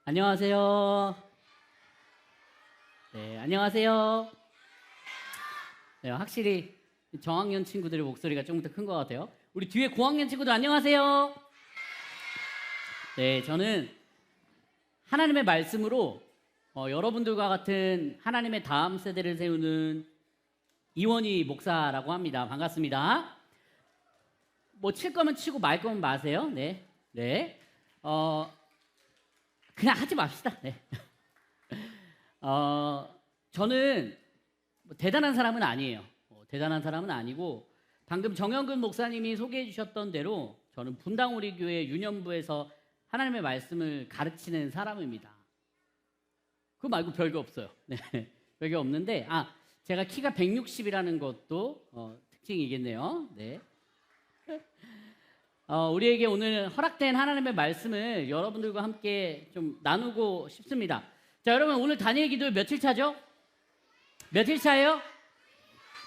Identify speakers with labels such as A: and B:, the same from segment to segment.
A: 안녕하세요. 네, 안녕하세요. 네, 확실히 저학년 친구들의 목소리가 조금 더 큰 것 같아요. 우리 뒤에 고학년 친구들 안녕하세요. 네, 저는 하나님의 말씀으로 여러분들과 같은 하나님의 다음 세대를 세우는 이원희 목사라고 합니다. 반갑습니다. 뭐 칠 거면 치고 말 거면 마세요. 네, 네. 그냥 하지 맙시다. 네. 저는 뭐 대단한 사람은 아니에요. 대단한 사람은 아니고 방금 정영근 목사님이 소개해 주셨던 대로 저는 분당 우리 교회 유년부에서 하나님의 말씀을 가르치는 사람입니다. 그거 말고 별거 없어요. 네. 별거 없는데 제가 키가 160이라는 것도 특징이겠네요. 네. 우리에게 오늘 허락된 하나님의 말씀을 여러분들과 함께 좀 나누고 싶습니다. 자, 여러분 오늘 다니엘 기도 며칠 차죠? 며칠 차예요?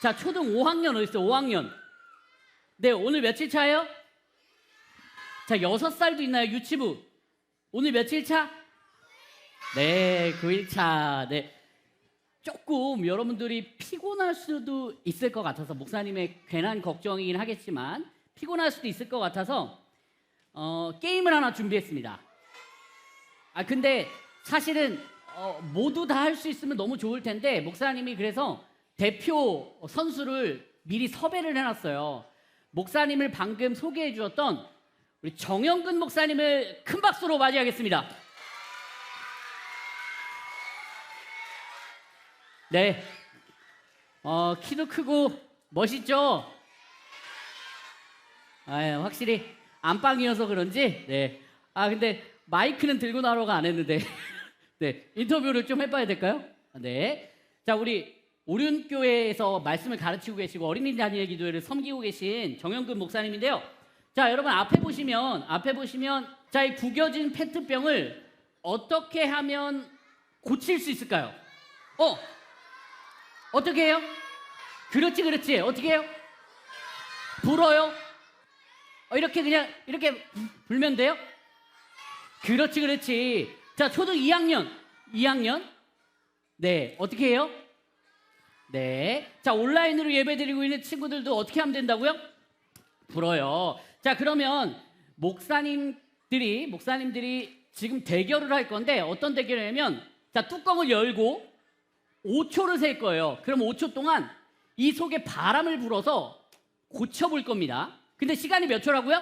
A: 자, 초등 5학년 어디 있어요? 5학년. 네, 오늘 며칠 차예요? 자, 6살도 있나요? 유치부. 오늘 며칠 차? 네, 9일 차. 네. 조금 여러분들이 피곤할 수도 있을 것 같아서 목사님의 괜한 걱정이긴 하겠지만 피곤할 수도 있을 것 같아서 게임을 하나 준비했습니다. 근데 사실은 모두 다 할 수 있으면 너무 좋을 텐데 목사님이 그래서 대표 선수를 미리 섭외를 해놨어요. 목사님을 방금 소개해 주었던 우리 정영근 목사님을 큰 박수로 맞이하겠습니다. 네, 키도 크고 멋있죠? 확실히 안방이어서 그런지 네. 근데 마이크는 들고 나오라고 안 했는데 네, 인터뷰를 좀 해봐야 될까요? 네. 자, 우리 오륜교회에서 말씀을 가르치고 계시고 어린이 다니엘 기도회를 섬기고 계신 정영근 목사님인데요. 자, 여러분 앞에 보시면 자, 이 구겨진 페트병을 어떻게 하면 고칠 수 있을까요? 어떻게 해요? 그렇지. 어떻게 해요? 불어요? 이렇게 그냥 이렇게 불면 돼요? 그렇지. 자, 초등 2학년. 네, 어떻게 해요? 네. 자, 온라인으로 예배드리고 있는 친구들도 어떻게 하면 된다고요? 불어요. 자, 그러면 목사님들이 지금 대결을 할 건데 어떤 대결이냐면 자, 뚜껑을 열고 5초를 셀 거예요. 그럼 5초 동안 이 속에 바람을 불어서 고쳐볼 겁니다. 근데 시간이 몇 초라고요?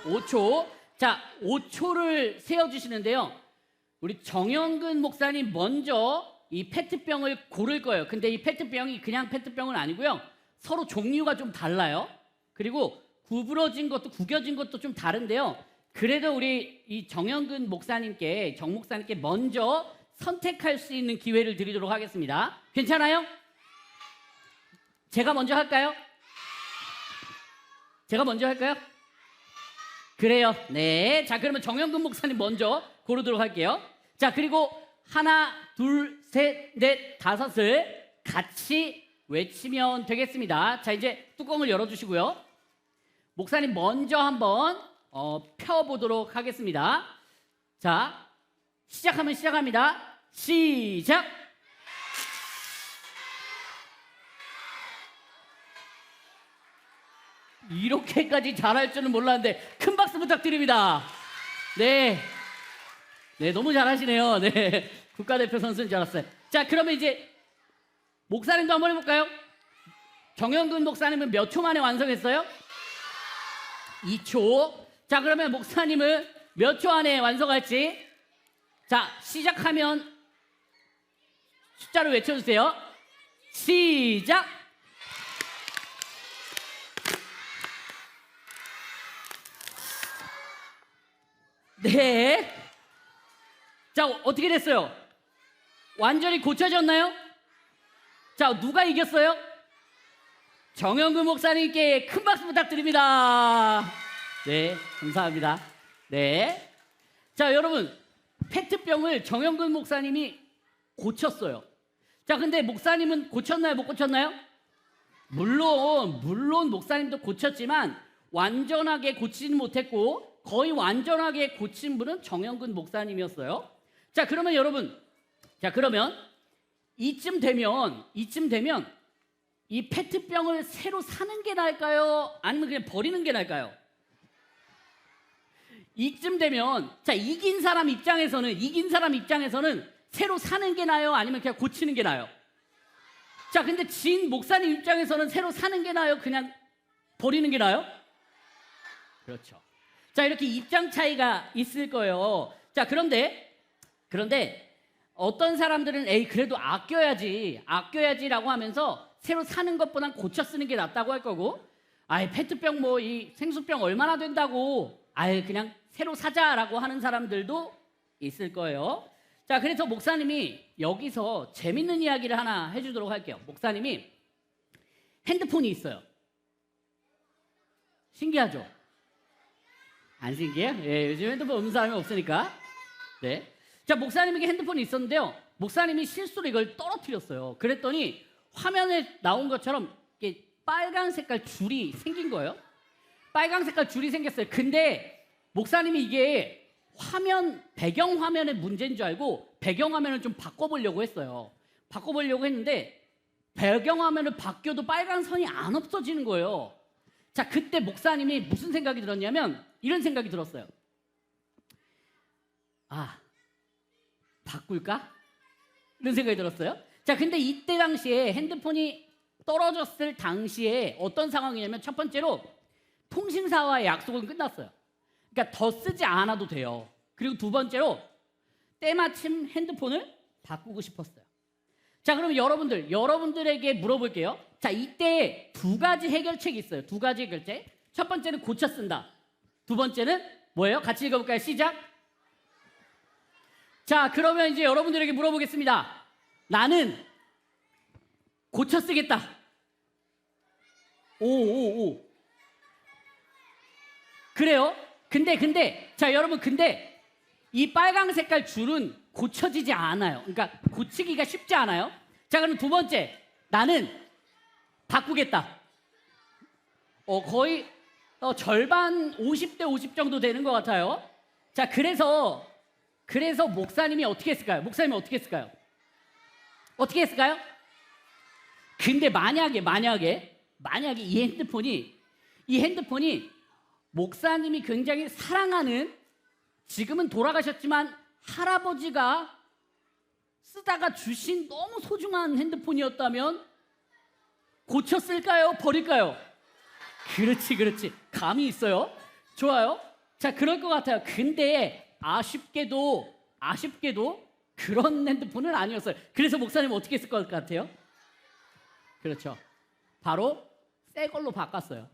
A: 5초. 자, 5초를 세어주시는데요. 우리 정영근 목사님 먼저 이 페트병을 고를 거예요. 근데 이 페트병이 그냥 페트병은 아니고요. 서로 종류가 좀 달라요. 그리고 구겨진 것도 좀 다른데요. 그래도 우리 이 정영근 목사님께, 정 목사님께 먼저 선택할 수 있는 기회를 드리도록 하겠습니다. 괜찮아요? 제가 먼저 할까요? 그래요. 네. 자, 그러면 정영근 목사님 먼저 고르도록 할게요. 자, 그리고 하나, 둘, 셋, 넷, 다섯을 같이 외치면 되겠습니다. 자, 이제 뚜껑을 열어주시고요. 목사님 먼저 한번 펴보도록 하겠습니다. 자, 시작합니다. 시작! 이렇게까지 잘할 줄은 몰랐는데 큰 박수 부탁드립니다. 네, 너무 잘하시네요. 네, 국가대표 선수인 줄 알았어요. 자, 그러면 이제 목사님도 한번 해볼까요? 정영근 목사님은 몇 초 만에 완성했어요? 2초. 자, 그러면 목사님은 몇 초 안에 완성할지 자, 시작하면 숫자를 외쳐주세요. 시작! 네. 자, 어떻게 됐어요? 완전히 고쳐졌나요? 자, 누가 이겼어요? 정영근 목사님께 큰 박수 부탁드립니다. 네, 감사합니다. 네. 자, 여러분, 페트병을 정영근 목사님이 고쳤어요. 자, 근데 목사님은 고쳤나요? 못 고쳤나요? 물론 목사님도 고쳤지만 완전하게 고치지는 못했고 거의 완전하게 고친 분은 정영근 목사님이었어요. 자, 그러면 여러분, 그러면 이쯤 되면 이 페트병을 새로 사는 게 나을까요? 아니면 그냥 버리는 게 나을까요? 이쯤 되면 이긴 사람 입장에서는 새로 사는 게 나아요? 아니면 그냥 고치는 게 나아요? 자, 근데 진 목사님 입장에서는 새로 사는 게 나아요? 그냥 버리는 게 나아요? 그렇죠. 자, 이렇게 입장 차이가 있을 거예요. 자, 그런데 어떤 사람들은 그래도 아껴야지라고 하면서 새로 사는 것보단 고쳐 쓰는 게 낫다고 할 거고, 페트병 이 생수병 얼마나 된다고 그냥 새로 사자라고 하는 사람들도 있을 거예요. 자, 그래서 목사님이 여기서 재밌는 이야기를 하나 해주도록 할게요. 목사님이 핸드폰이 있어요. 신기하죠? 안 신기해요? 예, 요즘 핸드폰 없는 사람이 없으니까. 네. 자, 목사님에게 핸드폰이 있었는데요. 목사님이 실수로 이걸 떨어뜨렸어요. 그랬더니 화면에 나온 것처럼 이렇게 빨간 색깔 줄이 생긴 거예요. 빨간 색깔 줄이 생겼어요. 근데 목사님이 이게 배경 화면의 문제인 줄 알고 배경 화면을 좀 바꿔보려고 했어요. 바꿔보려고 했는데 배경 화면을 바뀌어도 빨간 선이 안 없어지는 거예요. 자, 그때 목사님이 무슨 생각이 들었냐면 이런 생각이 들었어요. 바꿀까? 이런 생각이 들었어요. 자, 근데 이때 당시에 핸드폰이 떨어졌을 당시에 어떤 상황이냐면 첫 번째로 통신사와의 약속은 끝났어요. 그러니까 더 쓰지 않아도 돼요. 그리고 두 번째로 때마침 핸드폰을 바꾸고 싶었어요. 자, 그럼 여러분들에게 물어볼게요. 자, 이때 두 가지 해결책이 있어요. 두 가지 해결책. 첫 번째는 고쳐 쓴다. 두 번째는 뭐예요? 같이 읽어볼까요? 시작. 자, 그러면 이제 여러분들에게 물어보겠습니다. 나는 고쳐 쓰겠다. 오. 그래요? 근데 자, 여러분, 근데 이 빨강 색깔 줄은 고쳐지지 않아요. 그러니까 고치기가 쉽지 않아요. 자, 그럼 두 번째, 나는 바꾸겠다. 거의 절반 50대 50 정도 되는 것 같아요. 자, 그래서 목사님이 어떻게 했을까요? 어떻게 했을까요? 근데 만약에 이 핸드폰이 목사님이 굉장히 사랑하는, 지금은 돌아가셨지만 할아버지가 쓰다가 주신 너무 소중한 핸드폰이었다면 고쳤을까요? 버릴까요? 그렇지. 감이 있어요. 좋아요. 자, 그럴 것 같아요. 근데 아쉽게도 그런 핸드폰은 아니었어요. 그래서 목사님 어떻게 했을 것 같아요? 그렇죠. 바로 새 걸로 바꿨어요.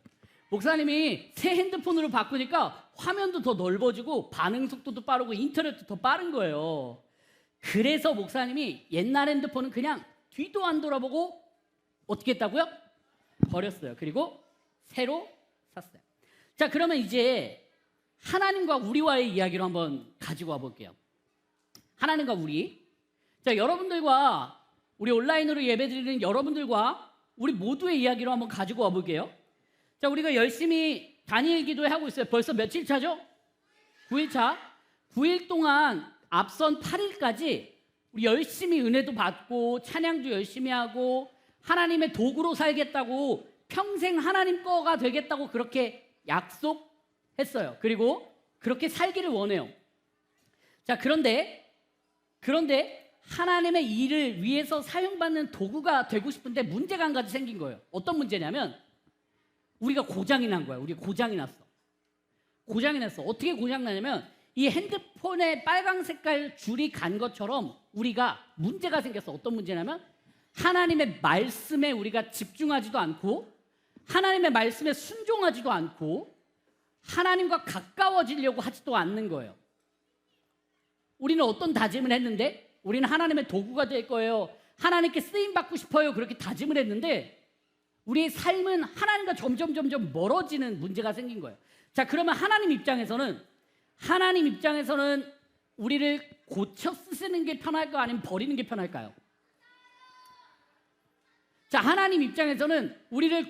A: 목사님이 새 핸드폰으로 바꾸니까 화면도 더 넓어지고 반응 속도도 빠르고 인터넷도 더 빠른 거예요. 그래서 목사님이 옛날 핸드폰은 그냥 뒤도 안 돌아보고 어떻게 했다고요? 버렸어요. 그리고 새로 샀어요. 자, 그러면 이제 하나님과 우리와의 이야기로 한번 가지고 와볼게요. 하나님과 우리. 자, 여러분들과 우리 온라인으로 예배드리는 여러분들과 우리 모두의 이야기로 한번 가지고 와볼게요. 자, 우리가 열심히 다니엘 기도회 하고 있어요. 벌써 며칠 차죠? 9일 차. 9일 동안 앞선 8일까지 우리 열심히 은혜도 받고 찬양도 열심히 하고 하나님의 도구로 살겠다고, 평생 하나님 거가 되겠다고 그렇게 약속했어요. 그리고 그렇게 살기를 원해요. 자, 그런데 하나님의 일을 위해서 사용받는 도구가 되고 싶은데 문제가 한 가지 생긴 거예요. 어떤 문제냐면 우리가 고장이 난 거야. 고장이 났어. 어떻게 고장 나냐면 이 핸드폰에 빨강 색깔 줄이 간 것처럼 우리가 문제가 생겼어. 어떤 문제냐면 하나님의 말씀에 우리가 집중하지도 않고 하나님의 말씀에 순종하지도 않고 하나님과 가까워지려고 하지도 않는 거예요. 우리는 어떤 다짐을 했는데 우리는 하나님의 도구가 될 거예요. 하나님께 쓰임받고 싶어요. 그렇게 다짐을 했는데 우리의 삶은 하나님과 점점 멀어지는 문제가 생긴 거예요. 자, 그러면 하나님 입장에서는 우리를 고쳐 쓰시는 게 편할까요? 아니면 버리는 게 편할까요? 자, 하나님 입장에서는 우리를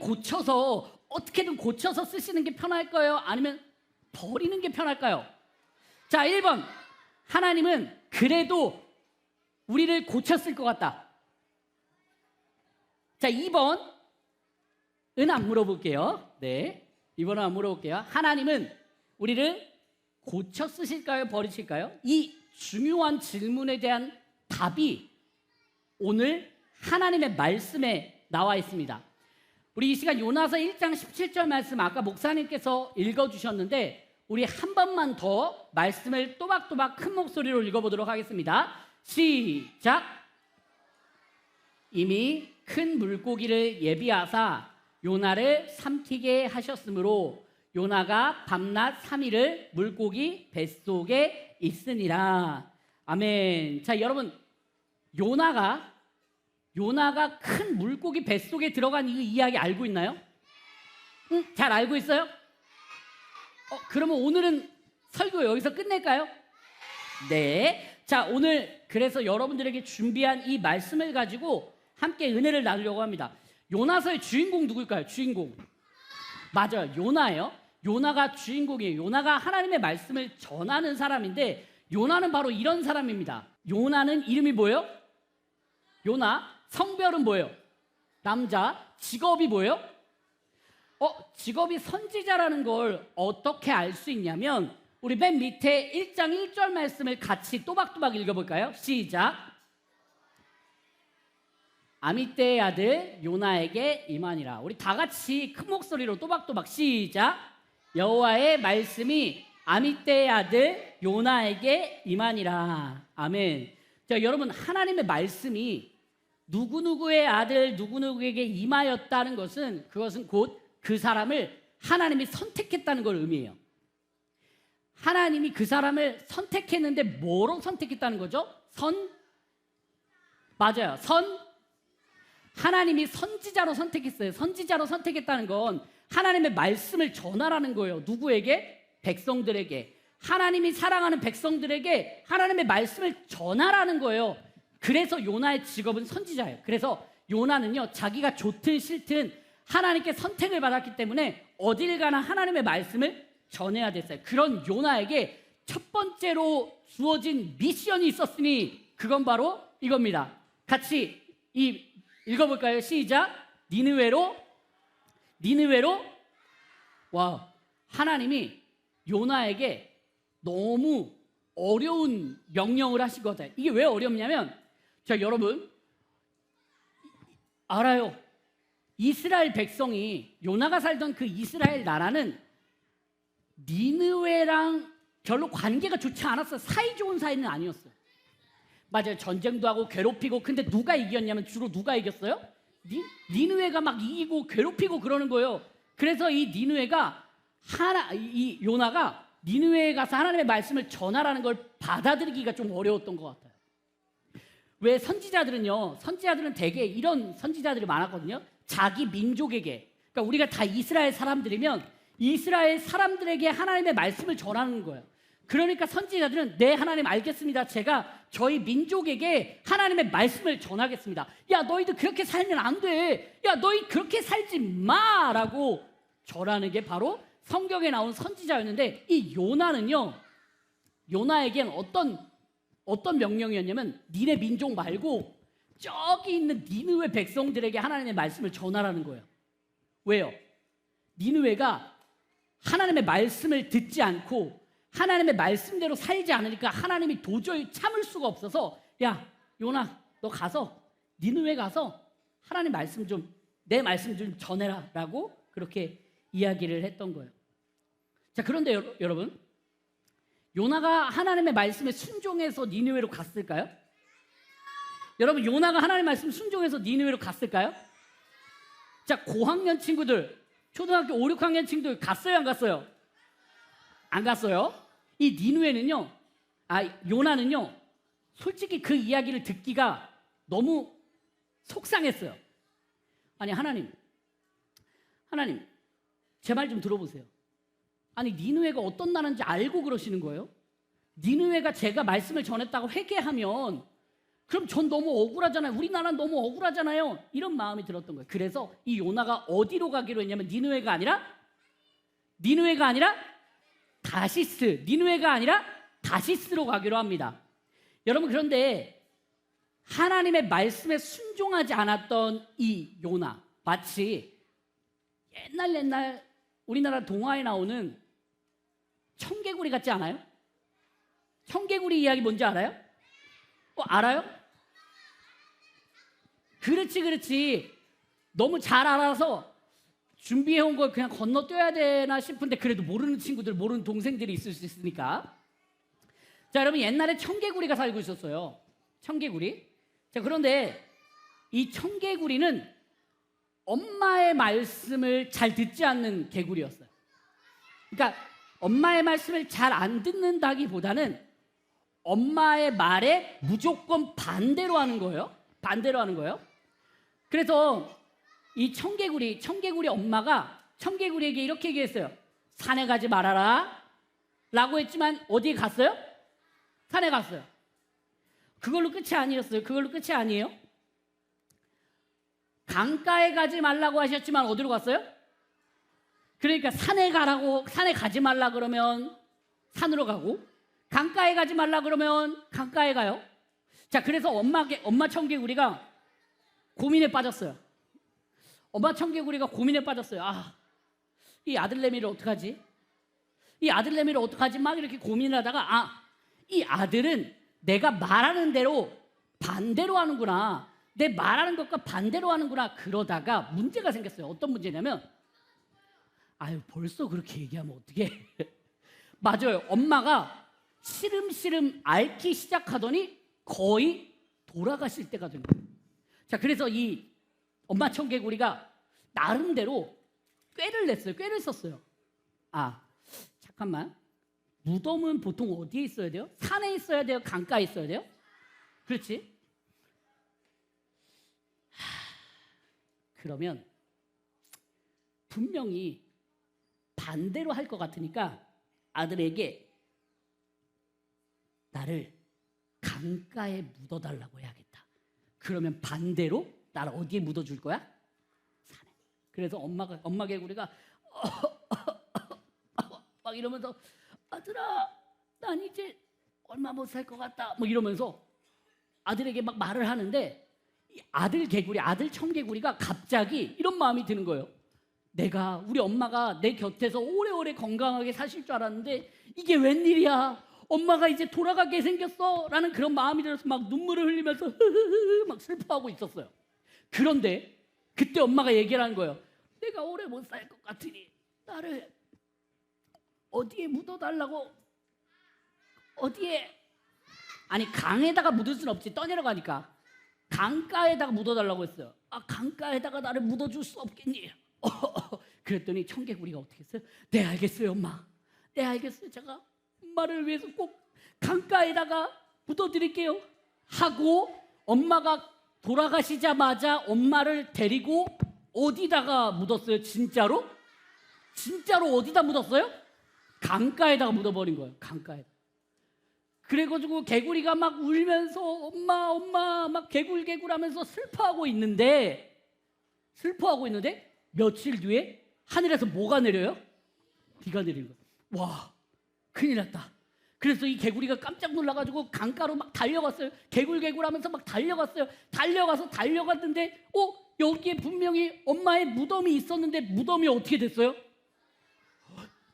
A: 어떻게든 고쳐서 쓰시는 게 편할까요? 아니면 버리는 게 편할까요? 자, 1번. 하나님은 그래도 우리를 고쳤을 것 같다. 자, 2번은 안 물어볼게요. 네, 2번은 안 물어볼게요. 하나님은 우리를 고쳐 쓰실까요? 버리실까요? 이 중요한 질문에 대한 답이 오늘 하나님의 말씀에 나와 있습니다. 우리 이 시간 요나서 1장 17절 말씀 아까 목사님께서 읽어주셨는데 우리 한 번만 더 말씀을 또박또박 큰 목소리로 읽어보도록 하겠습니다. 시작. 이미 큰 물고기를 예비하사 요나를 삼키게 하셨으므로 요나가 밤낮 3일을 물고기 뱃속에 있으니라. 아멘. 자, 여러분, 요나가 큰 물고기 뱃속에 들어간 이 이야기 알고 있나요? 응? 잘 알고 있어요? 그러면 오늘은 설교 여기서 끝낼까요? 네. 자, 오늘 그래서 여러분들에게 준비한 이 말씀을 가지고 함께 은혜를 나누려고 합니다. 요나서의 주인공 누굴까요? 주인공. 맞아요. 요나예요. 요나가 주인공이에요. 요나가 하나님의 말씀을 전하는 사람인데 요나는 바로 이런 사람입니다. 요나는 이름이 뭐예요? 요나. 성별은 뭐예요? 남자. 직업이 뭐예요? 직업이 선지자라는 걸 어떻게 알 수 있냐면 우리 맨 밑에 1장 1절 말씀을 같이 또박또박 읽어볼까요? 시작. 아미떼의 아들 요나에게 임하니라. 우리 다 같이 큰 목소리로 또박또박 시작. 여호와의 말씀이 아미떼의 아들 요나에게 임하니라. 아멘. 자, 여러분, 하나님의 말씀이 누구누구의 아들 누구누구에게 임하였다는 것은 그것은 곧 그 사람을 하나님이 선택했다는 걸 의미해요. 하나님이 그 사람을 선택했는데 뭐로 선택했다는 거죠? 맞아요. 하나님이 선지자로 선택했어요. 선지자로 선택했다는 건 하나님의 말씀을 전하라는 거예요. 누구에게? 백성들에게. 하나님이 사랑하는 백성들에게 하나님의 말씀을 전하라는 거예요. 그래서 요나의 직업은 선지자예요. 그래서 요나는요, 자기가 좋든 싫든 하나님께 선택을 받았기 때문에 어딜 가나 하나님의 말씀을 전해야 됐어요. 그런 요나에게 첫 번째로 주어진 미션이 있었으니 그건 바로 이겁니다. 같이 읽어볼까요? 시작. 니느웨로. 와, 하나님이 요나에게 너무 어려운 명령을 하신 것 같아요. 이게 왜 어렵냐면, 자, 여러분 알아요. 이스라엘 백성이, 요나가 살던 그 이스라엘 나라는 니느웨랑 별로 관계가 좋지 않았어요. 사이좋은 사이는 아니었어요. 맞아요. 전쟁도 하고 괴롭히고. 근데 누가 이겼냐면 주로 누가 이겼어요? 니느웨가 막 이기고 괴롭히고 그러는 거예요. 그래서 이 요나가 니느웨에 가서 하나님의 말씀을 전하라는 걸 받아들이기가 좀 어려웠던 것 같아요. 왜 선지자들은 대개 이런 선지자들이 많았거든요. 자기 민족에게, 그러니까 우리가 다 이스라엘 사람들이면 이스라엘 사람들에게 하나님의 말씀을 전하는 거예요. 그러니까 선지자들은 네, 하나님 알겠습니다. 제가 저희 민족에게 하나님의 말씀을 전하겠습니다. 야, 너희들 그렇게 살면 안 돼. 야, 너희 그렇게 살지 마 라고 전하는 게 바로 성경에 나온 선지자였는데, 이 요나에겐 어떤 명령이었냐면 니네 민족 말고 저기 있는 니느웨 백성들에게 하나님의 말씀을 전하라는 거예요. 왜요? 니느웨가 하나님의 말씀을 듣지 않고 하나님의 말씀대로 살지 않으니까 하나님이 도저히 참을 수가 없어서, 야, 요나, 너 가서 니느웨 가서 하나님 말씀 좀, 내 말씀 좀 전해라 라고 그렇게 이야기를 했던 거예요. 자, 그런데 여러분, 요나가 하나님의 말씀에 순종해서 니느웨로 갔을까요? 여러분, 요나가 하나님의 말씀 순종해서 니느웨로 갔을까요? 자, 고학년 친구들, 초등학교 5, 6학년 친구들 갔어요, 안 갔어요? 안 갔어요. 이 요나는요, 솔직히 그 이야기를 듣기가 너무 속상했어요. 아니, 하나님, 제 말 좀 들어보세요. 아니, 니느웨가 어떤 나라인지 알고 그러시는 거예요? 니느웨가 제가 말씀을 전했다고 회개하면 그럼 전 너무 억울하잖아요. 우리나라는 너무 억울하잖아요. 이런 마음이 들었던 거예요. 그래서 이 요나가 어디로 가기로 했냐면 니느웨가 아니라 다시스, 니느웨가 아니라 다시스로 가기로 합니다. 여러분, 그런데 하나님의 말씀에 순종하지 않았던 이 요나, 마치 옛날 우리나라 동화에 나오는 청개구리 같지 않아요? 청개구리 이야기 뭔지 알아요? 알아요? 그렇지. 너무 잘 알아서 준비해온 걸 그냥 건너뛰어야 되나 싶은데, 그래도 모르는 친구들, 모르는 동생들이 있을 수 있으니까. 자, 여러분, 옛날에 청개구리가 살고 있었어요. 청개구리. 자, 그런데 이 청개구리는 엄마의 말씀을 잘 듣지 않는 개구리였어요. 그러니까 엄마의 말씀을 잘 안 듣는다기보다는 엄마의 말에 무조건 반대로 하는 거예요. 그래서 이 청개구리 엄마가 청개구리에게 이렇게 얘기했어요. 산에 가지 말아라 라고 했지만 어디에 갔어요? 산에 갔어요. 그걸로 끝이 아니에요. 강가에 가지 말라고 하셨지만 어디로 갔어요? 그러니까 산에 가지 말라 그러면 산으로 가고, 강가에 가지 말라 그러면 강가에 가요. 자, 그래서 엄마 청개구리가 고민에 빠졌어요. 이 아들내미를 어떡하지? 막 이렇게 고민을 하다가, 이 아들은 내가 말하는 대로 반대로 하는구나. 내 말하는 것과 반대로 하는구나. 그러다가 문제가 생겼어요. 어떤 문제냐면, 벌써 그렇게 얘기하면 어떡해. 맞아요. 엄마가 시름시름 앓기 시작하더니 거의 돌아가실 때가 된 거예요. 자, 그래서 이 엄마 청개구리가 나름대로 꾀를 썼어요. 잠깐만. 무덤은 보통 어디에 있어야 돼요? 산에 있어야 돼요? 강가에 있어야 돼요? 그렇지? 그러면 분명히 반대로 할 것 같으니까 아들에게 나를 강가에 묻어달라고 해야겠다. 그러면 반대로 나를 어디에 묻어줄 거야? 산에. 그래서 엄마 개구리가 막 이러면서, 아들아, 난 이제 얼마 못 살 것 같다, 뭐 이러면서 아들에게 막 말을 하는데, 이 아들 청개구리가 갑자기 이런 마음이 드는 거예요. 우리 엄마가 내 곁에서 오래오래 건강하게 사실 줄 알았는데 이게 웬일이야? 엄마가 이제 돌아가게 생겼어 라는 그런 마음이 들어서 막 눈물을 흘리면서 막 슬퍼하고 있었어요. 그런데 그때 엄마가 얘기를 한 거예요. 내가 오래 못 살 것 같으니 나를 어디에 묻어달라고. 어디에? 강에다가 묻을 순 없지, 떠내려가니까. 강가에다가 묻어달라고 했어요. 강가에다가 나를 묻어줄 수 없겠니? 그랬더니 청개구리가 어떻게 했어요? 네, 알겠어요, 엄마. 네, 알겠어요. 제가 엄마를 위해서 꼭 강가에다가 묻어드릴게요 하고, 엄마가 돌아가시자마자 엄마를 데리고 어디다가 묻었어요? 진짜로 어디다 묻었어요? 강가에다가 묻어버린 거예요. 강가에. 그래가지고 개구리가 막 울면서 엄마 막 개굴개굴하면서 슬퍼하고 있는데 며칠 뒤에 하늘에서 뭐가 내려요? 비가 내리는 거예요. 와, 큰일 났다. 그래서 이 개구리가 깜짝 놀라가지고 강가로 막 달려갔어요. 개굴개굴하면서 막 달려갔는데 여기에 분명히 엄마의 무덤이 있었는데 무덤이 어떻게 됐어요?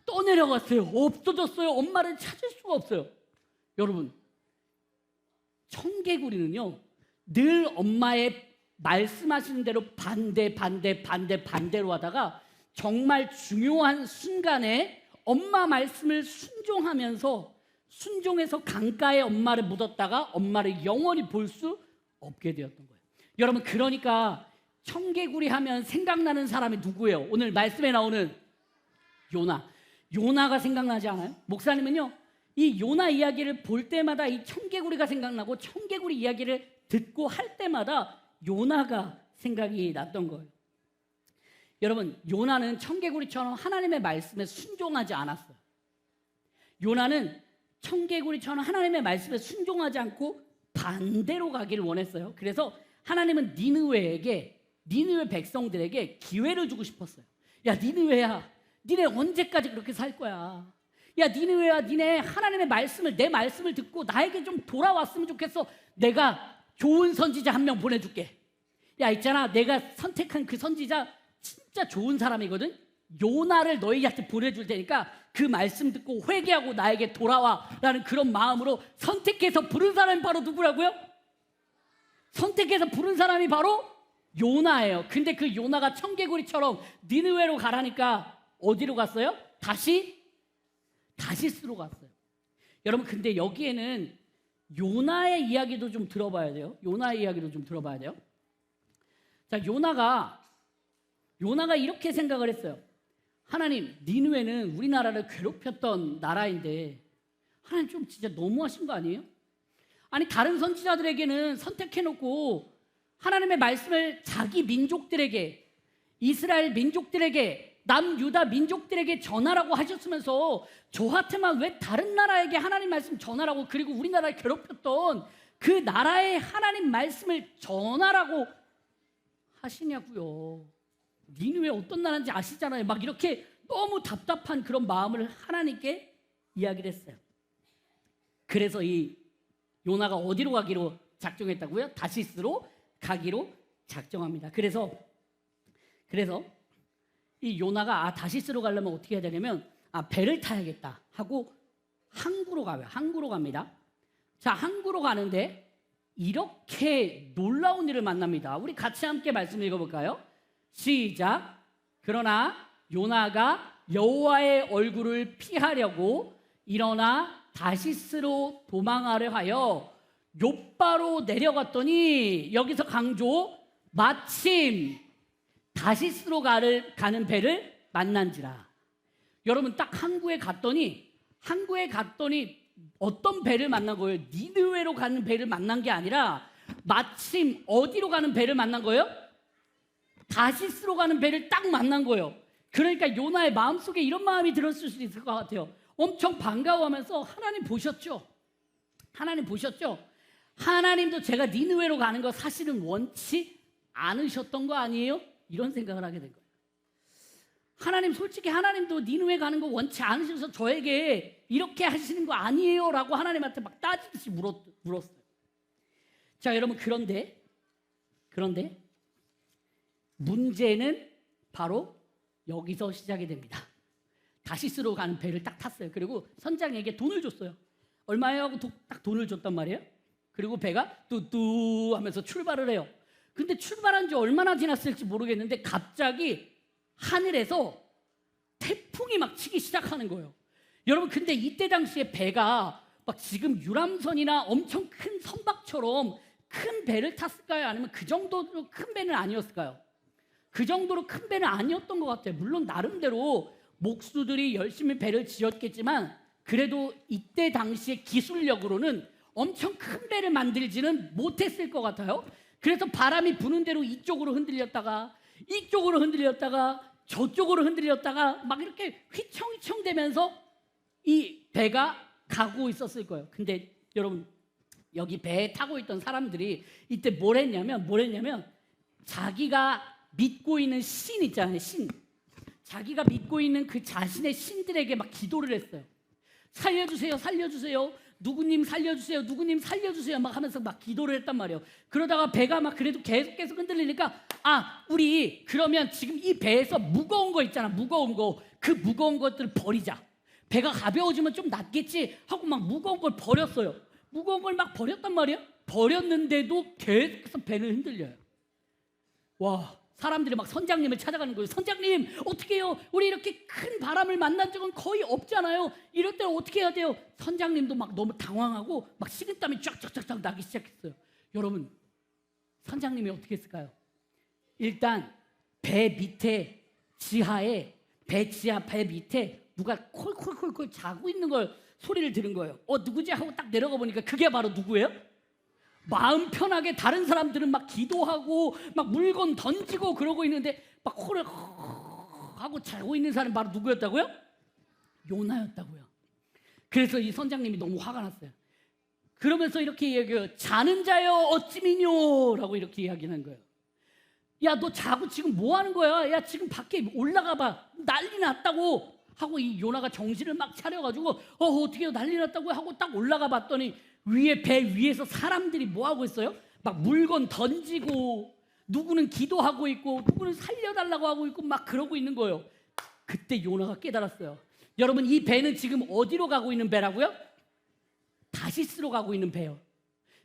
A: 떠내려갔어요. 없어졌어요. 엄마를 찾을 수가 없어요. 여러분, 청개구리는요 늘 엄마의 말씀하시는 대로 반대로 하다가 정말 중요한 순간에 엄마 말씀을 순종해서 강가에 엄마를 묻었다가 엄마를 영원히 볼 수 없게 되었던 거예요. 여러분, 그러니까 청개구리 하면 생각나는 사람이 누구예요? 오늘 말씀에 나오는 요나가 생각나지 않아요? 목사님은요 이 요나 이야기를 볼 때마다 이 청개구리가 생각나고, 청개구리 이야기를 듣고 할 때마다 요나가 생각이 났던 거예요. 여러분, 요나는 청개구리처럼 하나님의 말씀에 순종하지 않았어요. 요나는 청개구리처럼 하나님의 말씀에 순종하지 않고 반대로 가기를 원했어요. 그래서 하나님은 니느웨 백성들에게 기회를 주고 싶었어요. 야, 니느웨야, 니네 언제까지 그렇게 살 거야? 야 니느웨야, 니네 하나님의 말씀을, 내 말씀을 듣고 나에게 좀 돌아왔으면 좋겠어. 내가 좋은 선지자 한 명 보내줄게. 야 있잖아, 내가 선택한 그 선지자 진짜 좋은 사람이거든. 요나를 너희한테 보내줄 테니까 그 말씀 듣고 회개하고 나에게 돌아와 라는 그런 마음으로 선택해서 부른 사람이 바로 누구라고요? 선택해서 부른 사람이 바로 요나예요. 근데 그 요나가 청개구리처럼 니느웨로 가라니까 어디로 갔어요? 다시스로 갔어요. 여러분 근데 여기에는 요나의 이야기도 좀 들어봐야 돼요. 요나의 이야기도 좀 들어봐야 돼요. 자, 요나가 이렇게 생각을 했어요. 하나님, 니느웨는 우리나라를 괴롭혔던 나라인데 하나님 좀 진짜 너무하신 거 아니에요? 아니 다른 선지자들에게는 선택해놓고 하나님의 말씀을 자기 민족들에게, 이스라엘 민족들에게, 남유다 민족들에게 전하라고 하셨으면서 저한테만 왜 다른 나라에게 하나님 말씀 전하라고, 그리고 우리나라를 괴롭혔던 그 나라의 하나님 말씀을 전하라고 하시냐고요. 니느웨 어떤 나라인지 아시잖아요. 막 이렇게 너무 답답한 그런 마음을 하나님께 이야기를 했어요. 그래서 이 요나가 어디로 가기로 작정했다고요? 다시스로 가기로 작정합니다. 그래서 이 요나가 다시스로 가려면 어떻게 해야 되냐면 배를 타야겠다 하고 항구로 가요. 항구로 갑니다. 자, 항구로 가는데 이렇게 놀라운 일을 만납니다. 우리 같이 함께 말씀 읽어볼까요? 시작. 그러나 요나가 여호와의 얼굴을 피하려고 일어나 다시스로 도망하려 하여 욥바로 내려갔더니, 여기서 강조, 마침 다시스로 가는 배를 만난지라. 여러분 딱 항구에 갔더니 어떤 배를 만난 거예요? 니느웨로 가는 배를 만난 게 아니라 마침 어디로 가는 배를 만난 거예요? 다시스로 가는 배를 딱 만난 거예요. 그러니까 요나의 마음속에 이런 마음이 들었을 수 있을 것 같아요. 엄청 반가워하면서 하나님 보셨죠? 하나님도 제가 니느웨로 가는 거 사실은 원치 않으셨던 거 아니에요? 이런 생각을 하게 된 거예요. 하나님, 솔직히 하나님도 니느웨 가는 거 원치 않으셔서 저에게 이렇게 하시는 거 아니에요? 라고 하나님한테 막 따지듯이 물었어요. 자, 여러분 그런데 문제는 바로 여기서 시작이 됩니다. 다시스로 가는 배를 딱 탔어요. 그리고 선장에게 돈을 줬어요. 얼마예요? 하고 딱 돈을 줬단 말이에요. 그리고 배가 뚜뚜 하면서 출발을 해요. 근데 출발한 지 얼마나 지났을지 모르겠는데 갑자기 하늘에서 태풍이 막 치기 시작하는 거예요. 여러분 근데 이때 당시에 배가 막 지금 유람선이나 엄청 큰 선박처럼 큰 배를 탔을까요? 아니면 그 정도로 큰 배는 아니었을까요? 그 정도로 큰 배는 아니었던 것 같아요. 물론 나름대로 목수들이 열심히 배를 지었겠지만 그래도 이때 당시의 기술력으로는 엄청 큰 배를 만들지는 못했을 것 같아요. 그래서 바람이 부는 대로 이쪽으로 흔들렸다가 저쪽으로 흔들렸다가 막 이렇게 휘청휘청 되면서 이 배가 가고 있었을 거예요. 근데 여러분 여기 배에 타고 있던 사람들이 이때 뭘 했냐면 자기가 믿고 있는 신 있잖아요. 신. 자기가 믿고 있는 그 자신의 신들에게 막 기도를 했어요. 살려주세요. 누구님 살려주세요. 막 하면서 막 기도를 했단 말이에요. 그러다가 배가 막 그래도 계속 흔들리니까 우리 그러면 지금 이 배에서 무거운 거 있잖아. 그 무거운 것들을 버리자. 배가 가벼워지면 좀 낫겠지 하고 막 무거운 걸 버렸어요. 무거운 걸 막 버렸단 말이에요. 버렸는데도 계속해서 배는 흔들려요. 와, 사람들이 막 선장님을 찾아가는 거예요. 선장님 어떻게 해요? 우리 이렇게 큰 바람을 만난 적은 거의 없잖아요. 이럴 때 어떻게 해야 돼요? 선장님도 막 너무 당황하고 막 식은땀이 쫙쫙쫙 나기 시작했어요. 여러분 선장님이 어떻게 했을까요? 일단 배 밑에 배 밑에 누가 콜콜콜콜 자고 있는 걸 소리를 들은 거예요. 누구지 하고 딱 내려가 보니까 그게 바로 누구예요? 마음 편하게 다른 사람들은 막 기도하고 막 물건 던지고 그러고 있는데 막 코를 하고 자고 있는 사람이 바로 누구였다고요? 요나였다고요. 그래서 이 선장님이 너무 화가 났어요. 그러면서 이렇게 이야기해요. 자는 자여 어찌미뇨 라고 이렇게 이야기하는 거예요. 야, 너 자고 지금 뭐 하는 거야? 야, 지금 밖에 올라가 봐. 난리 났다고. 하고 이 요나가 정신을 막 차려가지고 어떻게 난리 났다고 하고 딱 올라가 봤더니 위에 배 위에서 사람들이 뭐 하고 있어요? 막 물건 던지고 누구는 기도하고 있고 누구는 살려달라고 하고 있고 막 그러고 있는 거예요. 그때 요나가 깨달았어요. 여러분, 이 배는 지금 어디로 가고 있는 배라고요? 다시스로 가고 있는 배요.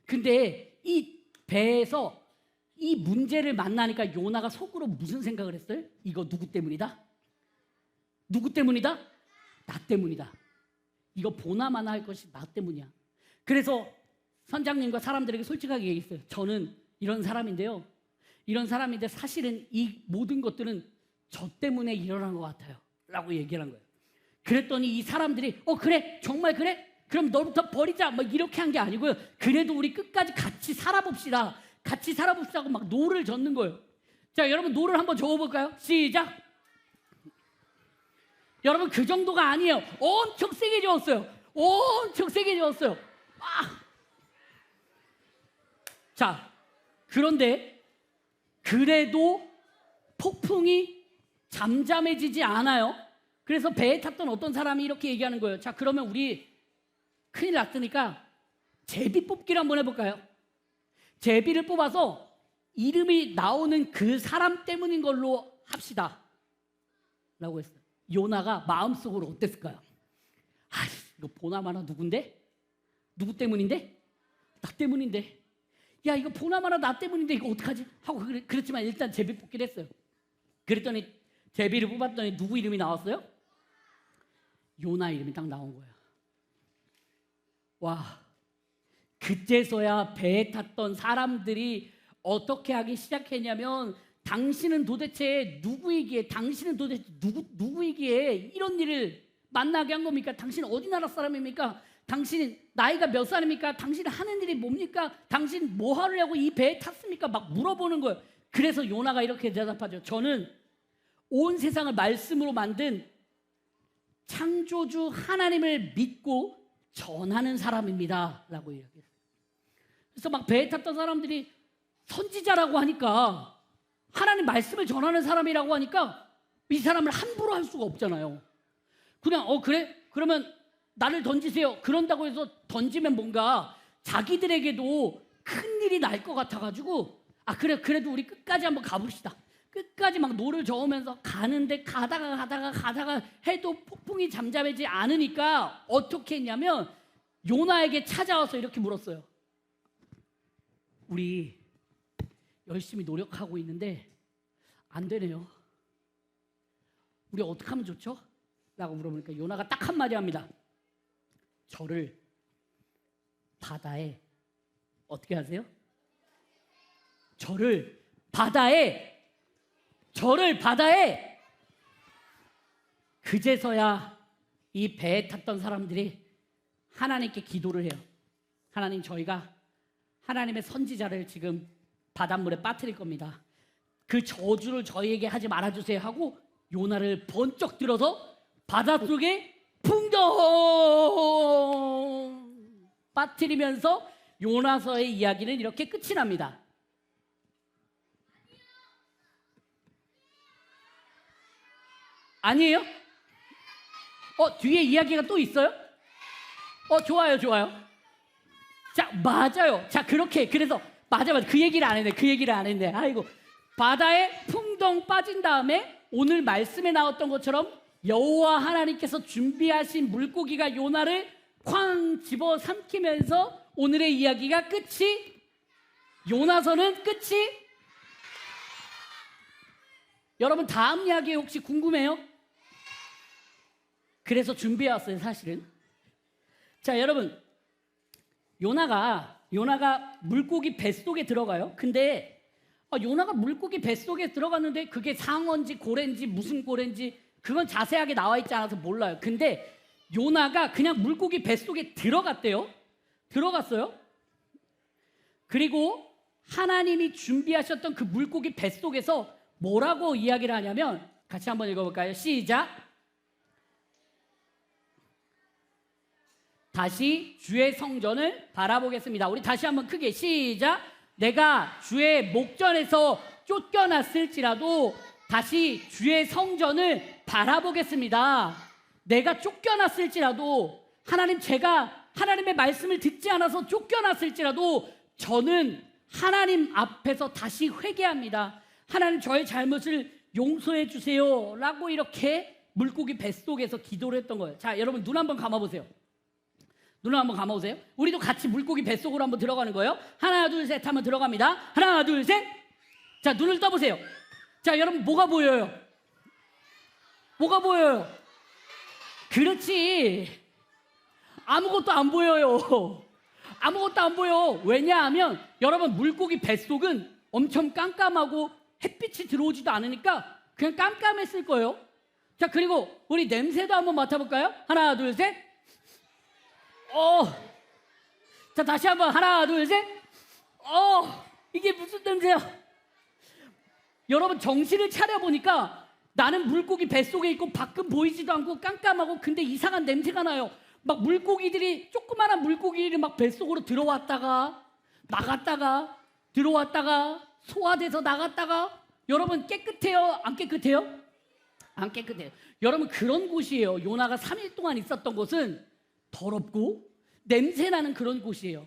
A: 근데 이 배에서 이 문제를 만나니까 요나가 속으로 무슨 생각을 했어요? 이거 누구 때문이다? 누구 때문이다? 나 때문이다. 이거 보나마나 할 것이 나 때문이야. 그래서 선장님과 사람들에게 솔직하게 얘기했어요. 저는 이런 사람인데요. 이런 사람인데 사실은 이 모든 것들은 저 때문에 일어난 것 같아요. 라고 얘기를 한 거예요. 그랬더니 이 사람들이 그래? 정말 그래? 그럼 너부터 버리자. 막 이렇게 한 게 아니고요. 그래도 우리 끝까지 같이 살아봅시다. 같이 살아봅시다 하고 막 노를 젓는 거예요. 자, 여러분 노를 한번 적어볼까요? 시작. 여러분 그 정도가 아니에요. 엄청 세게 저었어요. 엄청 세게 저었어요. 자, 그런데 그래도 폭풍이 잠잠해지지 않아요. 그래서 배에 탔던 어떤 사람이 이렇게 얘기하는 거예요. 자, 그러면 우리 큰일 났으니까 제비 뽑기를 한번 해볼까요? 제비를 뽑아서 이름이 나오는 그 사람 때문인 걸로 합시다 라고 했어요. 요나가 마음속으로 어땠을까요? 이거 보나마나 누군데? 누구 때문인데? 나 때문인데. 야, 이거 보나마나 나 때문인데 이거 어떡하지? 하고 그랬지만 일단 제비 뽑기를 했어요. 그랬더니 제비를 뽑았더니 누구 이름이 나왔어요? 요나 이름이 딱 나온 거예요. 와, 그때서야 배에 탔던 사람들이 어떻게 하기 시작했냐면 당신은 도대체 누구이기에 누구이기에 이런 일을 만나게 한 겁니까? 당신 어디 나라 사람입니까? 당신 나이가 몇 살입니까? 당신 하는 일이 뭡니까? 당신 뭐 하려고 이 배에 탔습니까? 막 물어보는 거예요. 그래서 요나가 이렇게 대답하죠. 저는 온 세상을 말씀으로 만든 창조주 하나님을 믿고 전하는 사람입니다 라고 이야기해요. 그래서 막 배에 탔던 사람들이 선지자라고 하니까, 하나님 말씀을 전하는 사람이라고 하니까 이 사람을 함부로 할 수가 없잖아요. 그냥 그래? 그러면 나를 던지세요. 그런다고 해서 던지면 뭔가 자기들에게도 큰 일이 날 것 같아가지고 그래, 그래도 우리 끝까지 한번 가봅시다. 끝까지 막 노를 저으면서 가는데 가다가 해도 폭풍이 잠잠하지 않으니까 어떻게 했냐면 요나에게 찾아와서 이렇게 물었어요. 우리 열심히 노력하고 있는데 안 되네요. 우리 어떻게 하면 좋죠? 라고 물어보니까 요나가 딱 한마디 합니다. 저를 바다에 어떻게 하세요? 저를 바다에 그제서야 이 배에 탔던 사람들이 하나님께 기도를 해요. 하나님, 저희가 하나님의 선지자를 지금 바닷물에 빠뜨릴 겁니다. 그 저주를 저희에게 하지 말아주세요 하고 요나를 번쩍 들어서 바닷속에 풍덩 빠뜨리면서 요나서의 이야기는 이렇게 끝이 납니다. 아니에요? 뒤에 이야기가 또 있어요? 좋아요. 자, 맞아요. 자, 그래서 맞아. 그 얘기를 안 했네. 아이고. 바다에 풍덩 빠진 다음에 오늘 말씀에 나왔던 것처럼 여호와 하나님께서 준비하신 물고기가 요나를 쾅 집어삼키면서 오늘의 이야기가 끝이, 요나서는 끝이. 여러분 다음 이야기 혹시 궁금해요? 그래서 준비해왔어요, 사실은. 자, 여러분, 요나가 물고기 뱃속에 들어가요. 근데 요나가 물고기 뱃속에 들어갔는데 그게 상어인지 고래인지 무슨 고래인지 그건 자세하게 나와 있지 않아서 몰라요. 근데 요나가 그냥 물고기 뱃속에 들어갔어요. 그리고 하나님이 준비하셨던 그 물고기 뱃속에서 뭐라고 이야기를 하냐면, 같이 한번 읽어볼까요? 시작. 다시 주의 성전을 바라보겠습니다. 우리 다시 한번 크게 시작. 내가 주의 목전에서 쫓겨났을지라도 다시 주의 성전을 바라보겠습니다. 내가 쫓겨났을지라도 하나님, 제가 하나님의 말씀을 듣지 않아서 쫓겨났을지라도 저는 하나님 앞에서 다시 회개합니다. 하나님, 저의 잘못을 용서해 주세요 라고 이렇게 물고기 뱃속에서 기도를 했던 거예요. 자, 여러분 눈 한번 감아보세요. 눈을 한번 감아보세요. 우리도 같이 물고기 뱃속으로 한번 들어가는 거예요. 하나 둘 셋 하면 들어갑니다. 하나 둘 셋. 자, 눈을 떠보세요. 자, 여러분 뭐가 보여요? 뭐가 보여요? 그렇지, 아무것도 안 보여요. 아무것도 안 보여. 왜냐하면 여러분, 물고기 뱃속은 엄청 깜깜하고 햇빛이 들어오지도 않으니까 그냥 깜깜했을 거예요. 자, 그리고 우리 냄새도 한번 맡아볼까요? 하나 둘 셋. 자, 다시 한번 하나 둘 셋. 이게 무슨 냄새야? 여러분, 정신을 차려보니까 나는 물고기 뱃속에 있고 밖은 보이지도 않고 깜깜하고, 근데 이상한 냄새가 나요. 막 물고기들이, 조그마한 물고기들이 막 뱃속으로 들어왔다가 나갔다가 들어왔다가 소화돼서 나갔다가. 여러분, 깨끗해요? 안 깨끗해요? 안 깨끗해요. 여러분, 그런 곳이에요. 요나가 3일 동안 있었던 곳은 더럽고 냄새나는 그런 곳이에요.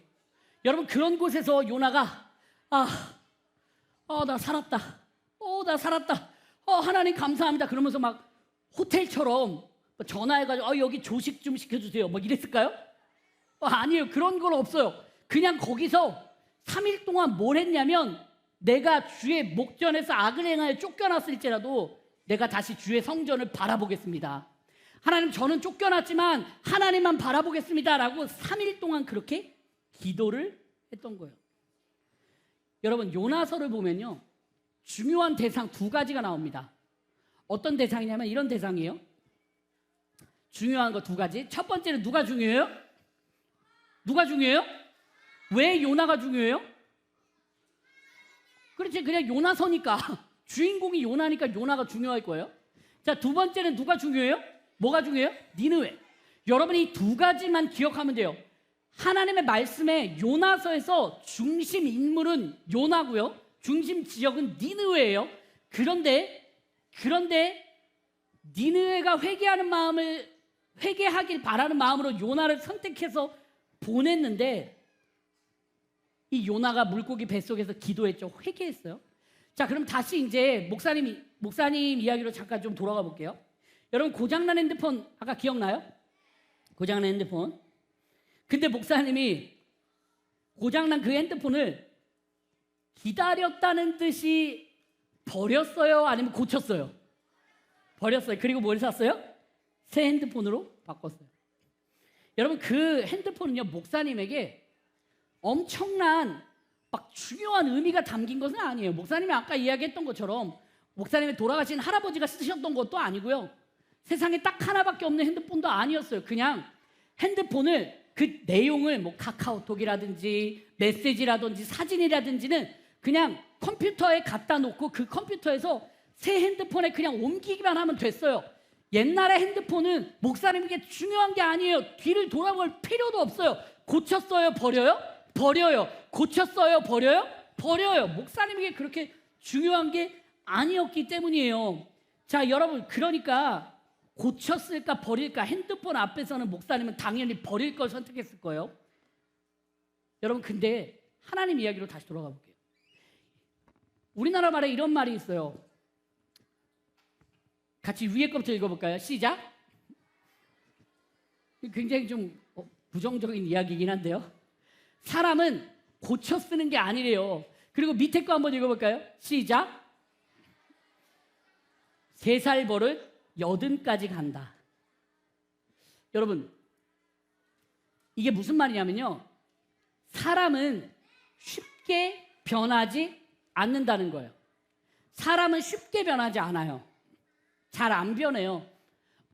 A: 여러분, 그런 곳에서 요나가 나 살았다. 나 살았다. 하나님 감사합니다. 그러면서 막 호텔처럼 전화해가지고 여기 조식 좀 시켜주세요 막 이랬을까요? 아니에요. 그런 건 없어요. 그냥 거기서 3일 동안 뭘 했냐면, 내가 주의 목전에서 악을 행하여 쫓겨났을지라도 내가 다시 주의 성전을 바라보겠습니다. 하나님, 저는 쫓겨났지만 하나님만 바라보겠습니다 라고 3일 동안 그렇게 기도를 했던 거예요. 여러분, 요나서를 보면요, 중요한 대상 2가지가 나옵니다. 어떤 대상이냐면 이런 대상이에요. 중요한 거 2가지. 첫 번째는 누가 중요해요? 누가 중요해요? 왜 요나가 중요해요? 그렇지, 그냥 요나서니까. 주인공이 요나니까 요나가 중요할 거예요. 자, 2번째는 누가 중요해요? 뭐가 중요해요? 니느웨. 여러분이 이 2가지만 기억하면 돼요. 하나님의 말씀에 요나서에서 중심 인물은 요나고요, 중심 지역은 니느웨예요. 그런데 니느웨가 회개하길 바라는 마음으로 요나를 선택해서 보냈는데, 이 요나가 물고기 뱃속에서 기도했죠. 회개했어요. 자, 그럼 다시 이제 목사님 이야기로 잠깐 좀 돌아가 볼게요. 여러분, 고장난 핸드폰 아까 기억나요? 고장난 핸드폰. 근데 목사님이 고장난 그 핸드폰을 기다렸다는 듯이 버렸어요? 아니면 고쳤어요? 버렸어요. 그리고 뭘 샀어요? 새 핸드폰으로 바꿨어요. 여러분, 그 핸드폰은요, 목사님에게 엄청난 막 중요한 의미가 담긴 것은 아니에요. 목사님이 아까 이야기했던 것처럼 목사님이 돌아가신 할아버지가 쓰셨던 것도 아니고요, 세상에 딱 하나밖에 없는 핸드폰도 아니었어요. 그냥 핸드폰을, 그 내용을 뭐 카카오톡이라든지 메시지라든지 사진이라든지는 그냥 컴퓨터에 갖다 놓고 그 컴퓨터에서 새 핸드폰에 그냥 옮기기만 하면 됐어요. 옛날의 핸드폰은 목사님에게 중요한 게 아니에요. 뒤를 돌아볼 필요도 없어요. 고쳤어요? 버려요? 버려요. 고쳤어요? 버려요? 버려요. 목사님에게 그렇게 중요한 게 아니었기 때문이에요. 자, 여러분, 그러니까 고쳤을까 버릴까, 핸드폰 앞에서는 목사님은 당연히 버릴 걸 선택했을 거예요. 여러분, 근데 하나님 이야기로 다시 돌아가 볼게요. 우리나라 말에 이런 말이 있어요. 같이 위에 거부터 읽어볼까요? 시작. 굉장히 좀 부정적인 이야기이긴 한데요, 사람은 고쳐 쓰는 게 아니래요. 그리고 밑에 거 한번 읽어볼까요? 시작. 3살 버릇 80까지 간다. 여러분, 이게 무슨 말이냐면요, 사람은 쉽게 변하지 않는다는 거예요. 사람은 쉽게 변하지 않아요. 잘 안 변해요.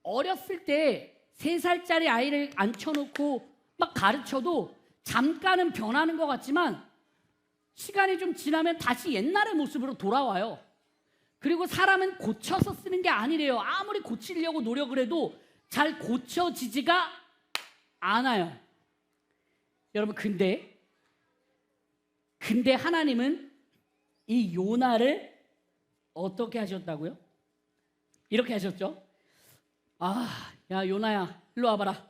A: 어렸을 때 3살짜리 아이를 앉혀놓고 막 가르쳐도 잠깐은 변하는 것 같지만 시간이 좀 지나면 다시 옛날의 모습으로 돌아와요. 그리고 사람은 고쳐서 쓰는 게 아니래요. 아무리 고치려고 노력을 해도 잘 고쳐지지가 않아요. 여러분, 근데 하나님은 이 요나를 어떻게 하셨다고요? 이렇게 하셨죠. 야 요나야 일로 와봐라.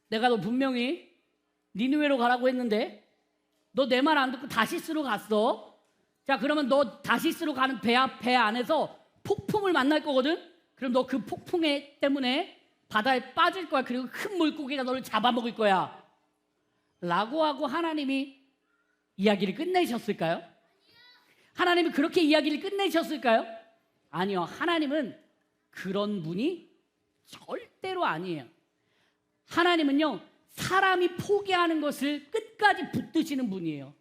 A: 내가 너 분명히 니느웨로 가라고 했는데 너 내 말 안 듣고 다시스로 갔어. 자 그러면 너 다시스로 가는 배 안에서 폭풍을 만날 거거든. 그럼 너 그 폭풍에 때문에 바다에 빠질 거야. 그리고 큰 물고기가 너를 잡아먹을 거야 라고 하고 하나님이 이야기를 끝내셨을까요? 하나님이 그렇게 이야기를 끝내셨을까요? 아니요. 하나님은 그런 분이 절대로 아니에요. 하나님은요 사람이 포기하는 것을 끝까지 붙드시는 분이에요.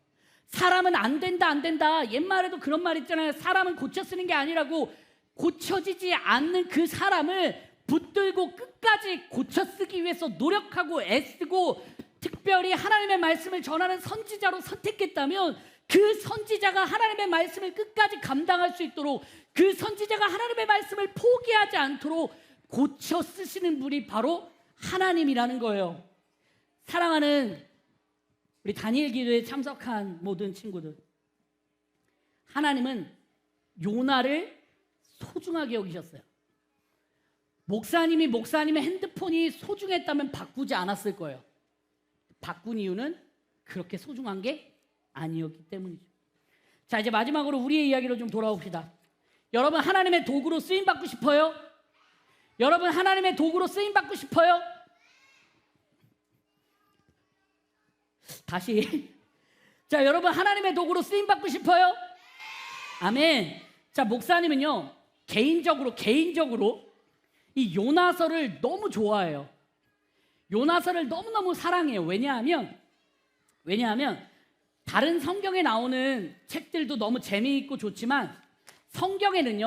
A: 사람은 안 된다 안 된다. 옛말에도 그런 말 있잖아요. 사람은 고쳐 쓰는 게 아니라고. 고쳐지지 않는 그 사람을 붙들고 끝까지 고쳐 쓰기 위해서 노력하고 애쓰고 특별히 하나님의 말씀을 전하는 선지자로 선택했다면 그 선지자가 하나님의 말씀을 끝까지 감당할 수 있도록 그 선지자가 하나님의 말씀을 포기하지 않도록 고쳐 쓰시는 분이 바로 하나님이라는 거예요. 사랑하는 우리 다니엘 기도에 참석한 모든 친구들, 하나님은 요나를 소중하게 여기셨어요. 목사님의 핸드폰이 소중했다면 바꾸지 않았을 거예요. 바꾼 이유는 그렇게 소중한 게 아니었기 때문이죠. 자 이제 마지막으로 우리의 이야기로 좀 돌아옵시다. 여러분 하나님의 도구로 쓰임받고 싶어요? 여러분 하나님의 도구로 쓰임받고 싶어요? 다시 자 여러분 하나님의 도구로 쓰임받고 싶어요? 아멘. 자 목사님은요 개인적으로 이 요나서를 너무 좋아해요. 요나서를 너무너무 사랑해요. 왜냐하면 다른 성경에 나오는 책들도 너무 재미있고 좋지만 성경은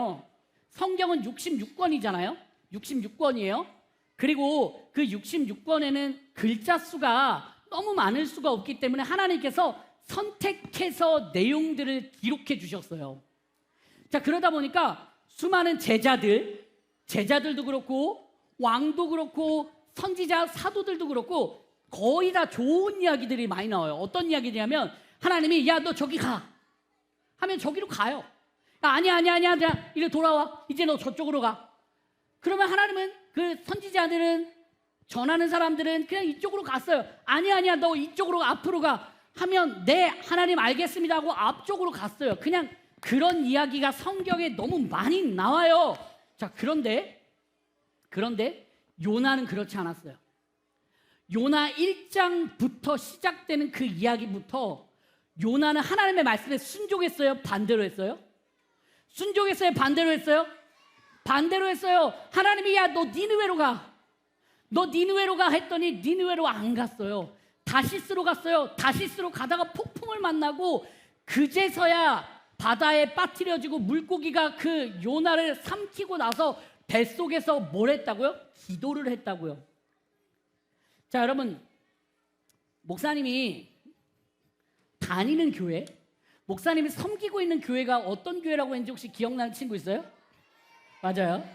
A: 66권이잖아요. 66권이에요. 그리고 그 66권에는 글자 수가 너무 많을 수가 없기 때문에 하나님께서 선택해서 내용들을 기록해 주셨어요. 자 그러다 보니까 수많은 제자들도 그렇고 왕도 그렇고 선지자 사도들도 그렇고 거의 다 좋은 이야기들이 많이 나와요. 어떤 이야기냐면 하나님이 야 너 저기 가 하면 저기로 가요. 야, 아니야 이리 돌아와. 이제 너 저쪽으로 가. 그러면 하나님은 그 선지자들은 전하는 사람들은 그냥 이쪽으로 갔어요. 아니야 너 이쪽으로 앞으로 가 하면 네 하나님 알겠습니다 하고 앞쪽으로 갔어요. 그냥 그런 이야기가 성경에 너무 많이 나와요. 자 그런데 요나는 그렇지 않았어요. 요나 1장부터 시작되는 그 이야기부터 요나는 하나님의 말씀에 순종했어요? 반대로 했어요? 순종했어요? 반대로 했어요? 반대로 했어요. 하나님이 야 너 니느웨로 가. 너 니느웨로 가 했더니 니느웨로 안 갔어요. 다시스로 갔어요. 다시스로 가다가 폭풍을 만나고 그제서야 바다에 빠뜨려지고 물고기가 그 요나를 삼키고 나서 뱃속에서 뭘 했다고요? 기도를 했다고요. 자 여러분 목사님이 다니는 교회, 목사님이 섬기고 있는 교회가 어떤 교회라고 했는지 혹시 기억나는 친구 있어요? 맞아요.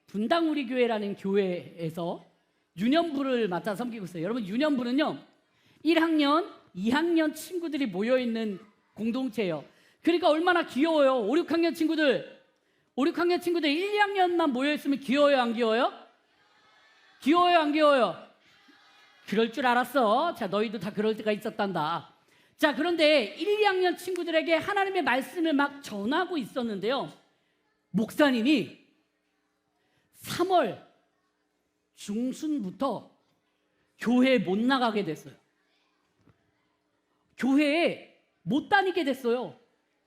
A: 분당우리교회라는 교회에서 유년부를 맡아 섬기고 있어요. 여러분 유년부는요 1학년, 2학년 친구들이 모여있는 공동체예요. 그러니까 얼마나 귀여워요. 5, 6학년 친구들 1, 2학년만 모여있으면 귀여워요 안 귀여워요? 귀여워요 안 귀여워요? 그럴 줄 알았어. 자 너희도 다 그럴 때가 있었단다. 자 그런데 1, 2학년 친구들에게 하나님의 말씀을 막 전하고 있었는데요 목사님이 3월 중순부터 교회에 못 나가게 됐어요. 교회에 못 다니게 됐어요.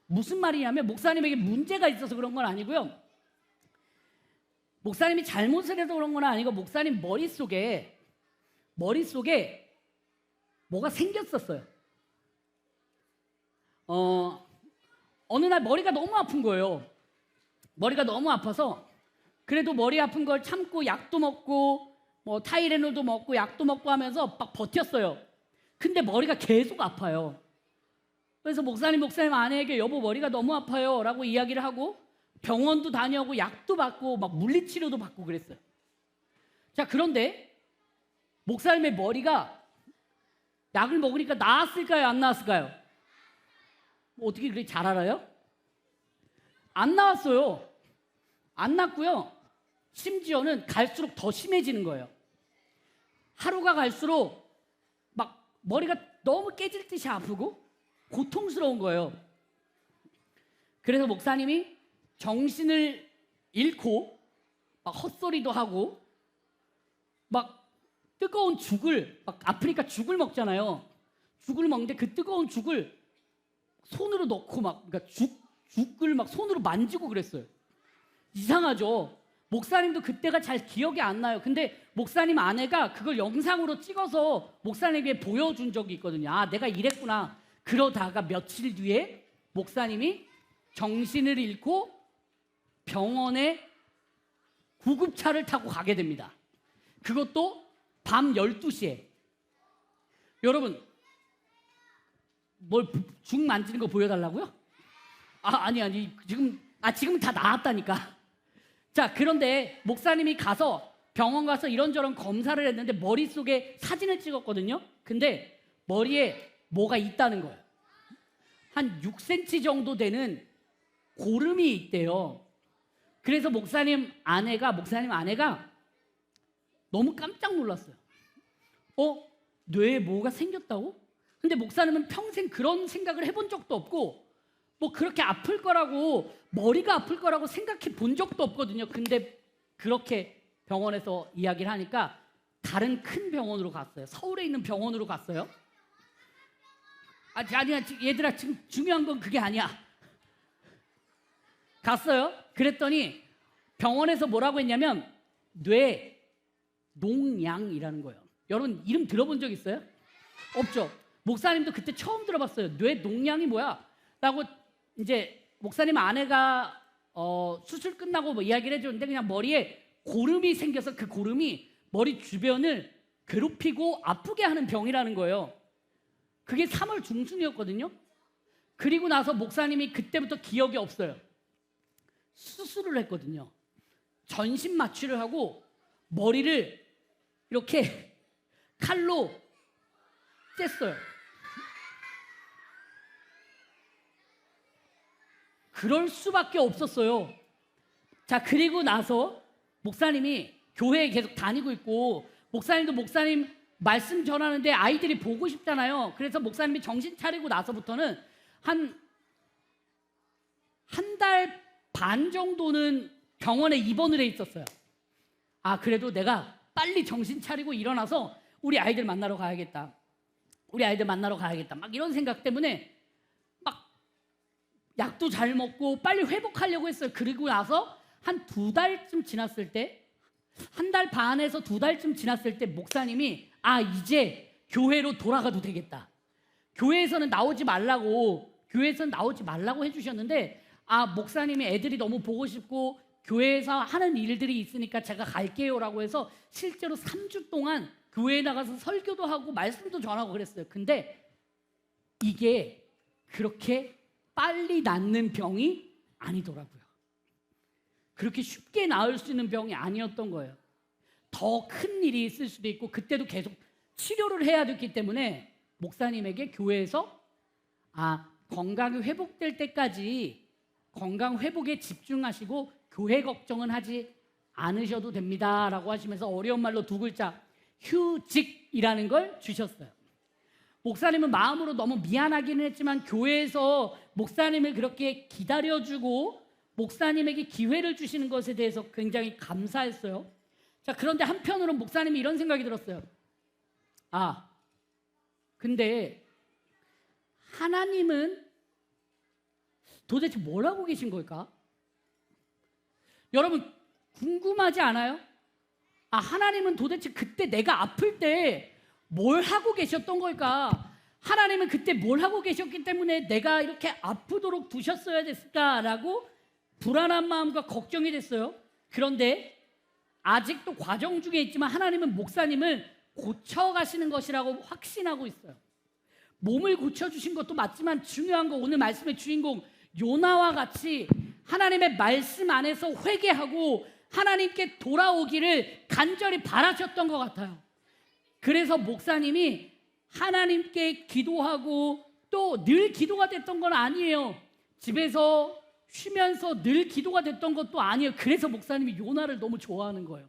A: 무슨 말이냐면 목사님에게 문제가 있어서 그런 건 아니고요. 목사님이 잘못을 해서 그런 건 아니고 목사님 머릿속에 뭐가 생겼었어요. 어느 날 머리가 너무 아픈 거예요. 머리가 너무 아파서 그래도 머리 아픈 걸 참고 약도 먹고 뭐 타이레놀도 먹고 약도 먹고 하면서 막 버텼어요. 근데 머리가 계속 아파요. 그래서 목사님 아내에게 여보 머리가 너무 아파요 라고 이야기를 하고 병원도 다녀오고 약도 받고 막 물리치료도 받고 그랬어요. 자 그런데 목사님의 머리가 약을 먹으니까 나았을까요 안 나았을까요? 뭐 어떻게 그렇게 잘 알아요? 안 나왔어요. 안 났고요. 심지어는 갈수록 더 심해지는 거예요. 하루가 갈수록 막 머리가 너무 깨질 듯이 아프고 고통스러운 거예요. 그래서 목사님이 정신을 잃고 막 헛소리도 하고 막 뜨거운 죽을, 막 아프니까 죽을 먹잖아요. 죽을 먹는데 그 뜨거운 죽을 손으로 넣고 막, 그러니까 죽을 막 손으로 만지고 그랬어요. 이상하죠? 목사님도 그때가 잘 기억이 안 나요. 근데 목사님 아내가 그걸 영상으로 찍어서 목사님에게 보여준 적이 있거든요. 아, 내가 이랬구나. 그러다가 며칠 뒤에 목사님이 정신을 잃고 병원에 구급차를 타고 가게 됩니다. 그것도 밤 12시에. 여러분, 죽 만지는 거 보여달라고요? 아니. 지금 다 나았다니까. 자, 그런데 목사님이 가서 병원 가서 이런저런 검사를 했는데 머릿속에 사진을 찍었거든요. 근데 머리에 뭐가 있다는 거예요. 한 6cm 정도 되는 고름이 있대요. 그래서 목사님 아내가 너무 깜짝 놀랐어요. 뇌에 뭐가 생겼다고? 근데 목사님은 평생 그런 생각을 해본 적도 없고 뭐 그렇게 아플 거라고, 머리가 아플 거라고 생각해 본 적도 없거든요. 근데 그렇게 병원에서 이야기를 하니까 다른 큰 병원으로 갔어요. 서울에 있는 병원으로 갔어요. 아니야 얘들아, 지금 중요한 건 그게 아니야. 갔어요. 그랬더니 병원에서 뭐라고 했냐면 뇌 농양이라는 거예요. 여러분 이름 들어본 적 있어요? 없죠. 목사님도 그때 처음 들어봤어요. 뇌 농양이 뭐야? 라고 이제 목사님 아내가 수술 끝나고 뭐 이야기를 해줬는데 그냥 머리에 고름이 생겨서 그 고름이 머리 주변을 괴롭히고 아프게 하는 병이라는 거예요. 그게 3월 중순이었거든요. 그리고 나서 목사님이 그때부터 기억이 없어요. 수술을 했거든요. 전신 마취를 하고 머리를 이렇게 칼로 쬐어요. 그럴 수밖에 없었어요. 자, 그리고 나서 목사님이 교회에 계속 다니고 있고 목사님도 목사님 말씀 전하는데 아이들이 보고 싶잖아요. 그래서 목사님이 정신 차리고 나서부터는 한 달 반 정도는 병원에 입원을 해 있었어요. 그래도 내가 빨리 정신 차리고 일어나서 우리 아이들 만나러 가야겠다. 막 이런 생각 때문에 막 약도 잘 먹고 빨리 회복하려고 했어요. 그리고 나서 한 2달쯤 지났을 때, 1달 반에서 2달쯤 지났을 때 목사님이 이제 교회로 돌아가도 되겠다. 교회에서는 나오지 말라고 해주셨는데 목사님이 애들이 너무 보고 싶고 교회에서 하는 일들이 있으니까 제가 갈게요라고 해서 실제로 3주 동안 교회에 나가서 설교도 하고 말씀도 전하고 그랬어요. 근데 이게 그렇게 빨리 낫는 병이 아니더라고요. 그렇게 쉽게 나을 수 있는 병이 아니었던 거예요. 더 큰 일이 있을 수도 있고 그때도 계속 치료를 해야 됐기 때문에 목사님에게 교회에서 건강이 회복될 때까지 건강 회복에 집중하시고 교회 걱정은 하지 않으셔도 됩니다 라고 하시면서 어려운 말로 2글자 휴직이라는 걸 주셨어요. 목사님은 마음으로 너무 미안하기는 했지만 교회에서 목사님을 그렇게 기다려주고 목사님에게 기회를 주시는 것에 대해서 굉장히 감사했어요. 자, 그런데 한편으로는 목사님이 이런 생각이 들었어요. 근데 하나님은 도대체 뭘 하고 계신 걸까? 여러분 궁금하지 않아요? 하나님은 도대체 그때 내가 아플 때 뭘 하고 계셨던 걸까? 하나님은 그때 뭘 하고 계셨기 때문에 내가 이렇게 아프도록 두셨어야 됐을까라고 불안한 마음과 걱정이 됐어요. 그런데 아직도 과정 중에 있지만 하나님은 목사님을 고쳐가시는 것이라고 확신하고 있어요. 몸을 고쳐주신 것도 맞지만 중요한 거 오늘 말씀의 주인공 요나와 같이 하나님의 말씀 안에서 회개하고 하나님께 돌아오기를 간절히 바라셨던 것 같아요. 그래서 목사님이 하나님께 기도하고 또 늘 기도가 됐던 건 아니에요. 집에서 쉬면서 늘 기도가 됐던 것도 아니에요. 그래서 목사님이 요나를 너무 좋아하는 거예요.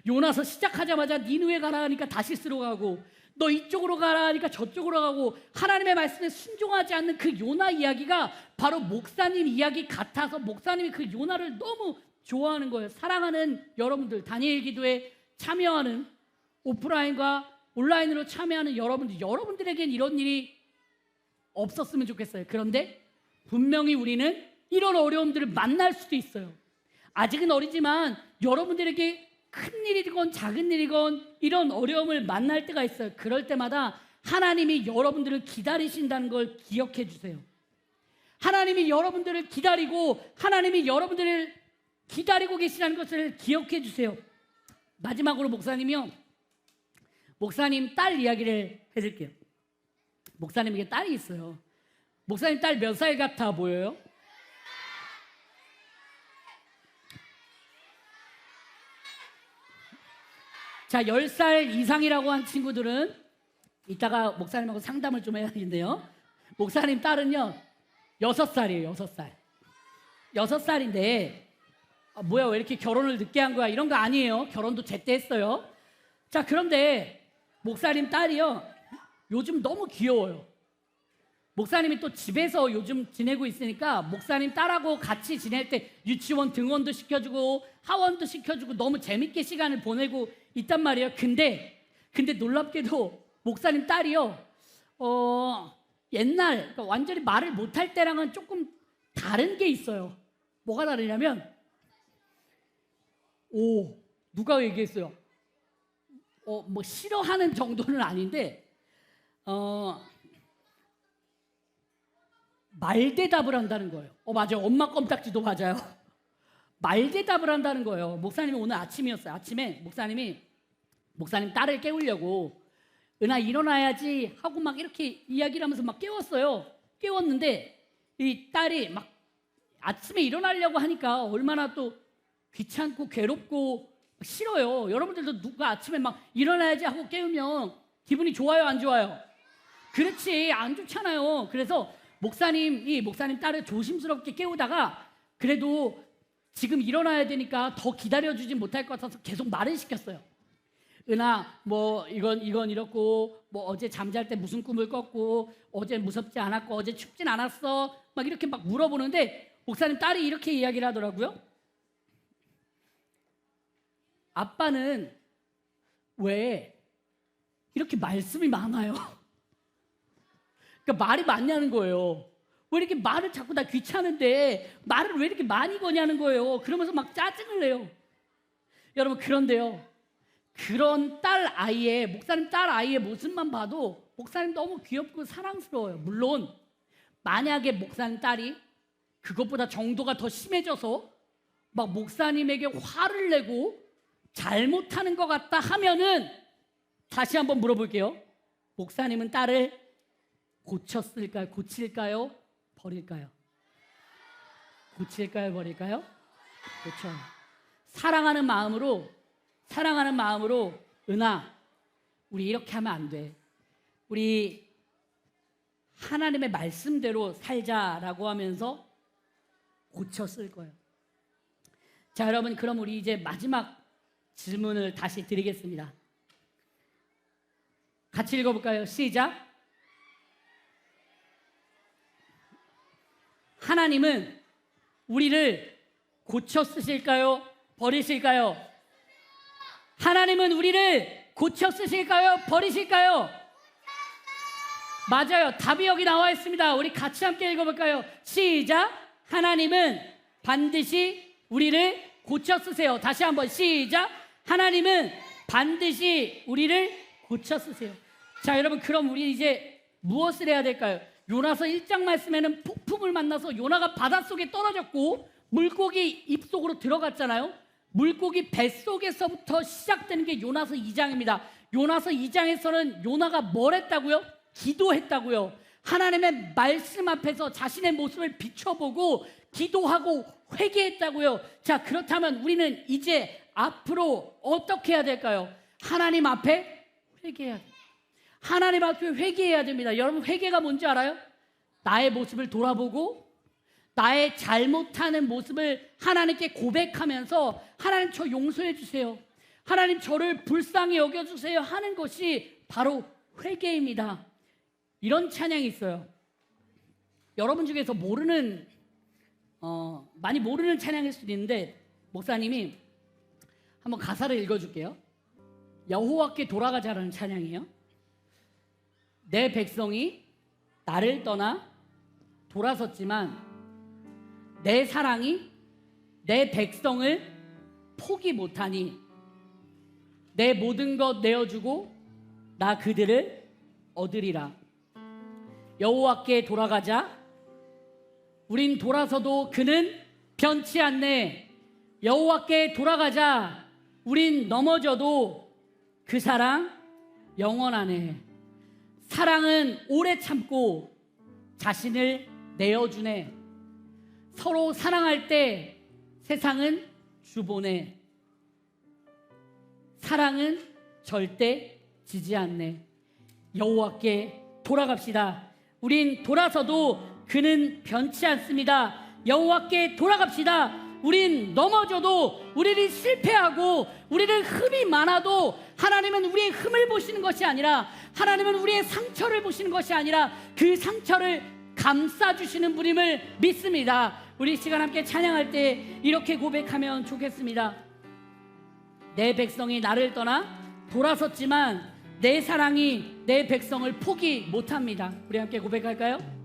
A: 요나서 시작하자마자 니느웨 가라 하니까 다시스로 가고, 너 이쪽으로 가라 하니까 저쪽으로 가고, 하나님의 말씀에 순종하지 않는 그 요나 이야기가 바로 목사님 이야기 같아서 목사님이 그 요나를 너무 좋아하는 거예요. 사랑하는 여러분들, 다니엘 기도에 참여하는, 오프라인과 온라인으로 참여하는 여러분들에겐 이런 일이 없었으면 좋겠어요. 그런데 분명히 우리는 이런 어려움들을 만날 수도 있어요. 아직은 어리지만 여러분들에게 큰 일이건 작은 일이건 이런 어려움을 만날 때가 있어요. 그럴 때마다 하나님이 여러분들을 기다리신다는 걸 기억해 주세요. 하나님이 여러분들을 기다리고 하나님이 여러분들을 기다리고 계시다는 것을 기억해 주세요. 마지막으로 목사님 딸 이야기를 해줄게요. 목사님에게 딸이 있어요. 목사님 딸 몇 살 같아 보여요? 자, 10살 이상이라고 한 친구들은 이따가 목사님하고 상담을 좀 해야 되는데요. 목사님 딸은요 6살이에요. 6살. 6살인데 뭐야 왜 이렇게 결혼을 늦게 한 거야, 이런 거 아니에요. 결혼도 제때 했어요. 자, 그런데 목사님 딸이요 요즘 너무 귀여워요. 목사님이 또 집에서 요즘 지내고 있으니까 목사님 딸하고 같이 지낼 때 유치원 등원도 시켜주고 하원도 시켜주고 너무 재밌게 시간을 보내고 있단 말이에요. 근데 놀랍게도 목사님 딸이요 옛날 그러니까 완전히 말을 못할 때랑은 조금 다른 게 있어요. 뭐가 다르냐면 누가 얘기했어요? 뭐 싫어하는 정도는 아닌데 말대답을 한다는 거예요. 맞아요. 엄마 껌딱지도 맞아요. 말대답을 한다는 거예요. 목사님이 오늘 아침이었어요. 아침에 목사님 딸을 깨우려고 은하 일어나야지 하고 막 이렇게 이야기를 하면서 막 깨웠어요. 깨웠는데 이 딸이 막 아침에 일어나려고 하니까 얼마나 또 귀찮고 괴롭고 싫어요. 여러분들도 누가 아침에 막 일어나야지 하고 깨우면 기분이 좋아요, 안 좋아요? 그렇지, 안 좋잖아요. 그래서 목사님 딸을 조심스럽게 깨우다가 그래도 지금 일어나야 되니까 더 기다려주지 못할 것 같아서 계속 말을 시켰어요. 은하 뭐 이건 이렇고 뭐 어제 잠잘 때 무슨 꿈을 꿨고 어제 무섭지 않았고 어제 춥진 않았어 막 이렇게 막 물어보는데 목사님 딸이 이렇게 이야기를 하더라고요. 아빠는 왜 이렇게 말씀이 많아요? 그러니까 말이 많냐는 거예요. 왜 이렇게 말을 자꾸 다 귀찮은데 말을 왜 이렇게 많이 거냐는 거예요. 그러면서 막 짜증을 내요. 여러분, 그런데요, 그런 목사님 딸 아이의 모습만 봐도 목사님 너무 귀엽고 사랑스러워요. 물론 만약에 목사님 딸이 그것보다 정도가 더 심해져서 막 목사님에게 화를 내고 잘못하는 것 같다 하면은 다시 한번 물어볼게요. 목사님은 딸을 고칠까요? 버릴까요? 고칠까요? 버릴까요? 고쳐요. 사랑하는 마음으로 은하, 우리 이렇게 하면 안 돼. 우리 하나님의 말씀대로 살자라고 하면서 고쳤을 거예요. 자, 여러분, 그럼 우리 이제 마지막 질문을 다시 드리겠습니다. 같이 읽어볼까요? 시작. 하나님은 우리를 고쳐 쓰실까요? 버리실까요? 하나님은 우리를 고쳐 쓰실까요? 버리실까요? 맞아요. 답이 여기 나와 있습니다. 우리 같이 함께 읽어볼까요? 시작. 하나님은 반드시 우리를 고쳐 쓰세요. 다시 한번 시작. 하나님은 반드시 우리를 고쳐 쓰세요. 자, 여러분, 그럼 우리 이제 무엇을 해야 될까요? 요나서 1장 말씀에는 폭풍을 만나서 요나가 바닷속에 떨어졌고 물고기 입속으로 들어갔잖아요. 물고기 뱃속에서부터 시작되는 게 요나서 2장입니다. 요나서 2장에서는 요나가 뭘 했다고요? 기도했다고요. 하나님의 말씀 앞에서 자신의 모습을 비춰보고 기도하고 회개했다고요. 자, 그렇다면 우리는 이제 앞으로 어떻게 해야 될까요? 하나님 앞에 회개해야 돼요. 하나님 앞에 회개해야 됩니다. 여러분, 회개가 뭔지 알아요? 나의 모습을 돌아보고 나의 잘못하는 모습을 하나님께 고백하면서 하나님 저 용서해 주세요, 하나님 저를 불쌍히 여겨주세요 하는 것이 바로 회개입니다. 이런 찬양이 있어요. 여러분 중에서 많이 모르는 찬양일 수도 있는데 목사님이 한번 가사를 읽어줄게요. 여호와께 돌아가자라는 찬양이에요. 내 백성이 나를 떠나 돌아섰지만 내 사랑이 내 백성을 포기 못하니 내 모든 것 내어주고 나 그들을 얻으리라. 여호와께 돌아가자. 우린 돌아서도 그는 변치 않네. 여호와께 돌아가자. 우린 넘어져도 그 사랑 영원하네. 사랑은 오래 참고 자신을 내어주네. 서로 사랑할 때 세상은 주보네. 사랑은 절대 지지 않네. 여호와께 돌아갑시다. 우린 돌아서도 그는 변치 않습니다. 여호와께 돌아갑시다. 우린 넘어져도, 우리는 실패하고, 우리는 흠이 많아도 하나님은 우리의 흠을 보시는 것이 아니라, 하나님은 우리의 상처를 보시는 것이 아니라 그 상처를 감싸주시는 분임을 믿습니다. 우리 시간 함께 찬양할 때 이렇게 고백하면 좋겠습니다. 내 백성이 나를 떠나 돌아섰지만 내 사랑이 내 백성을 포기 못합니다. 우리 함께 고백할까요?